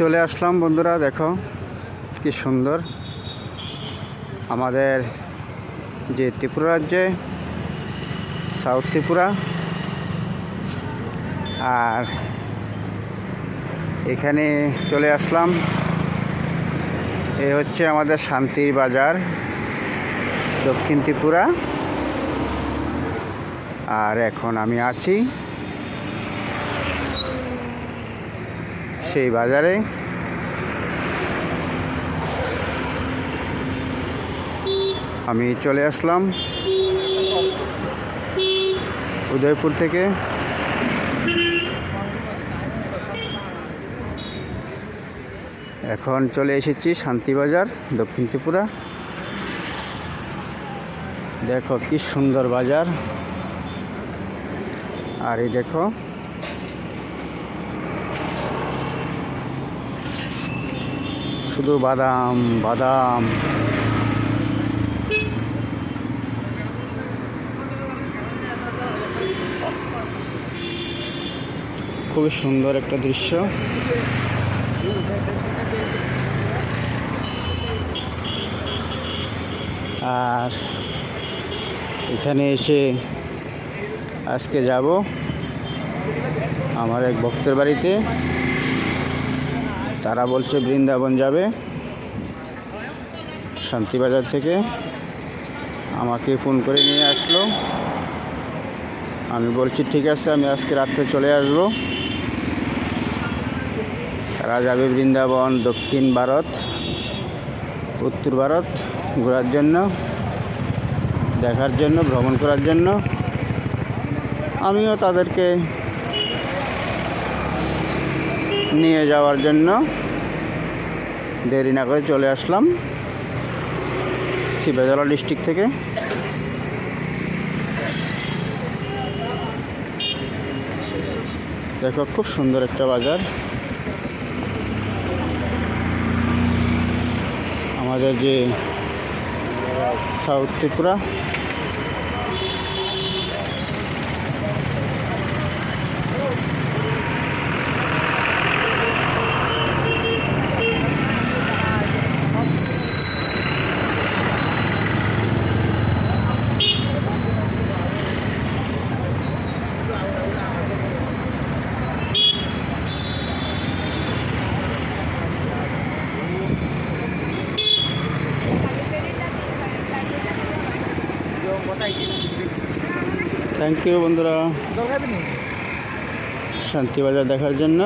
চলে আসলাম বন্ধুরা, দেখো কি সুন্দর আমাদের যে ত্রিপুরা রাজ্যে সাউথ ত্রিপুরা। আর এখানে চলে আসলাম, এ হচ্ছে আমাদের শান্তির বাজার, দক্ষিণ ত্রিপুরা। আর এখন আমি আছি সেই বাজারে। আমি চলে আসলাম উদয়পুর থেকে। এখন চলে এসেছি শান্তিবাজার, দক্ষিণ ত্রিপুরা। দেখো কি সুন্দর বাজার। আর এই দেখো শুধু বাদাম বাদাম। খুবই সুন্দর একটা দৃশ্য। আর এখানে এসে আজকে যাব আমার এক ভক্তের বাড়িতে। তারা বলছে বৃন্দাবন যাবে শান্তিবাজার থেকে, আমাকে ফোন করে নিয়ে আসলো। আমি বলছি ঠিক আছে, আমি আজকে রাত্রে চলে আসব। তারা যাবে বৃন্দাবন, দক্ষিণ ভারত, উত্তর ভারত ঘোরার জন্য, দেখার জন্য, ভ্রমণ করার জন্য। আমিও তাদেরকে নিয়ে যাওয়ার জন্য দেরি না করে চলে আসলাম শিবাজলা ডিস্ট্রিক্ট থেকে। দেখো খুব সুন্দর একটা বাজার আমাদের যে সাউথ ত্রিপুরা। থ্যাংক ইউ বন্ধুরা শান্তিবাজার দেখার জন্য।